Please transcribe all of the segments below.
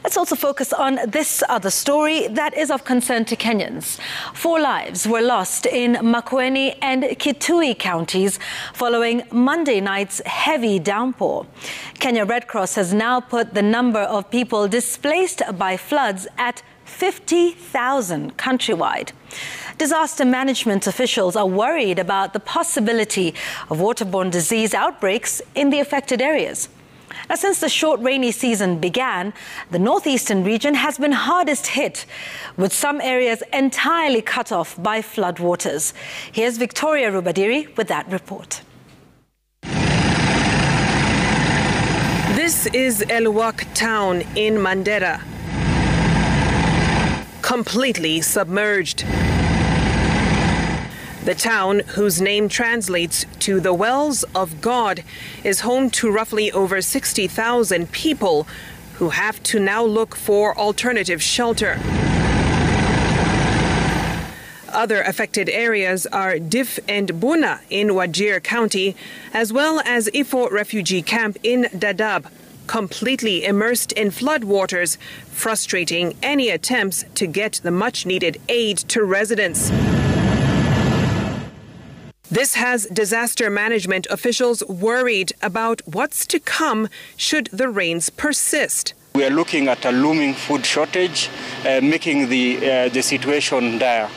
Let's also focus on this other story that is of concern to Kenyans. 4 lives were lost in Makueni and Kitui counties following Monday night's heavy downpour. Kenya Red Cross has now put the number of people displaced by floods at 50,000 countrywide. Disaster management officials are worried about the possibility of waterborne disease outbreaks in the affected areas. Now, since the short rainy season began, the northeastern region has been hardest hit, with some areas entirely cut off by floodwaters. Here's Victoria Rubadiri with that report. This is Elwak town in Mandera, completely submerged. The town, whose name translates to the Wells of God, is home to roughly over 60,000 people who have to now look for alternative shelter. Other affected areas are Dif and Buna in Wajir County, as well as Ifo refugee camp in Dadaab, completely immersed in floodwaters, frustrating any attempts to get the much-needed aid to residents. This has disaster management officials worried about what's to come should the rains persist. We are looking at a looming food shortage, making the situation dire.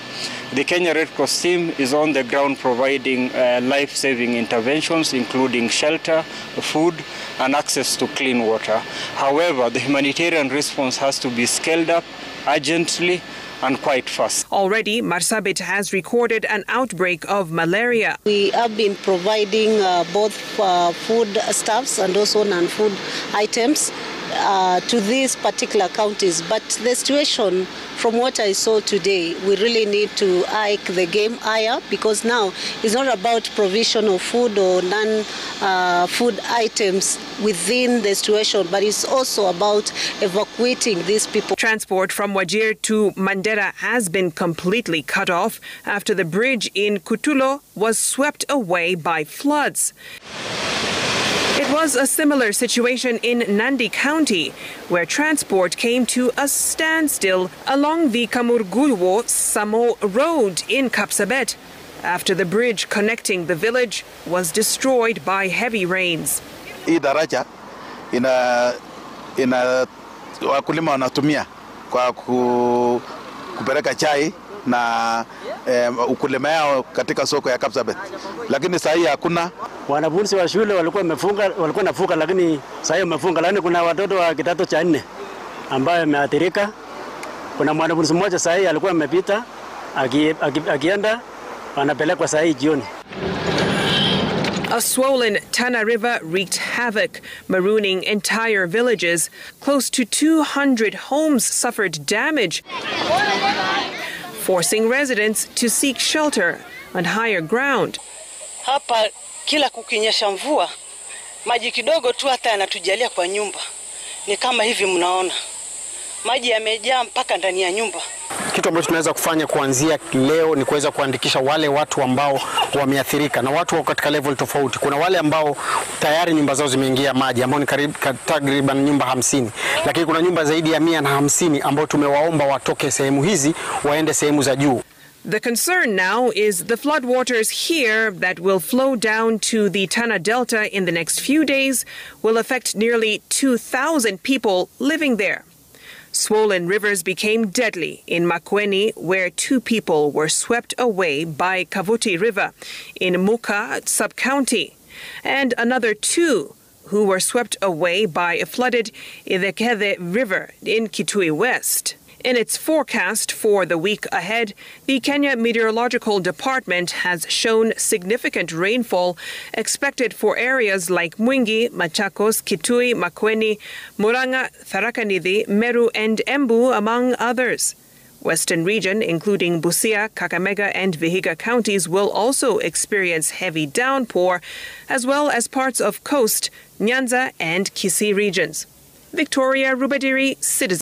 The Kenya Red Cross team is on the ground providing life-saving interventions, including shelter, food, and access to clean water. However, the humanitarian response has to be scaled up urgently and quite fast. Already, Marsabit has recorded an outbreak of malaria. We have been providing both food stuffs and also non-food items to these particular counties. But the situation, from what I saw today, we really need to hike the game higher, because now it's not about provision of food or non-food items within the situation, but it's also about evacuating these people. Transport from Wajir to Mandera has been completely cut off after the bridge in Kutulo was swept away by floods. It was a similar situation in Nandi County, where transport came to a standstill along the Kamurguwo-Samo Road in Kapsabet after the bridge connecting the village was destroyed by heavy rains. Hii daraja ina wakulima wanatumia kwa kupeleka chai na ukulima yao katika soko ya Kapsabet, lakini sasa hii hakuna. Wanafunzi wa shule walikuwa nafuka, lakini sasa wamefunga. Lakini kuna watoto wa kidato cha 4 ambao wameathirika. Kuna mwanafunzi mmoja sasa alikuwa amepita akienda, wanapelekwa sasa jioni. A swollen Tana River wreaked havoc, marooning entire villages. Close to 200 homes suffered damage, forcing residents to seek shelter on higher ground. Hapa kila kukinyesha mvua, maji kidogo tu hata yanatujalia kwa nyumba. Ni kama hivi mnaona. Maji yamejaa mpaka ndani ya nyumba. Kitu ambacho tunaweza kufanya kuanzia leo ni kuweza kuandikisha wale watu ambao wameathirika, na watu wako katika level tofauti. Kuna wale ambao tayari nyumba zao zimeingia maji, ambao ni takriban nyumba 50, lakini kuna nyumba zaidi ya 150 ambao tumewaomba watoke sehemu hizi waende sehemu za juu. The concern now is the floodwaters here that will flow down to the Tana Delta in the next few days will affect nearly 2,000 people living there. Swollen rivers became deadly in Makueni, where 2 people were swept away by Kavuti River in Muka sub-county, and another 2 who were swept away by a flooded Idekethe River in Kitui West. In its forecast for the week ahead, the Kenya Meteorological Department has shown significant rainfall expected for areas like Mwingi, Machakos, Kitui, Makueni, Murang'a, Tharaka Nithi, Meru and Embu, among others. Western region, including Busia, Kakamega and Vihiga counties, will also experience heavy downpour, as well as parts of Coast, Nyanza and Kisii regions. Victoria Rubadiri, Citizen.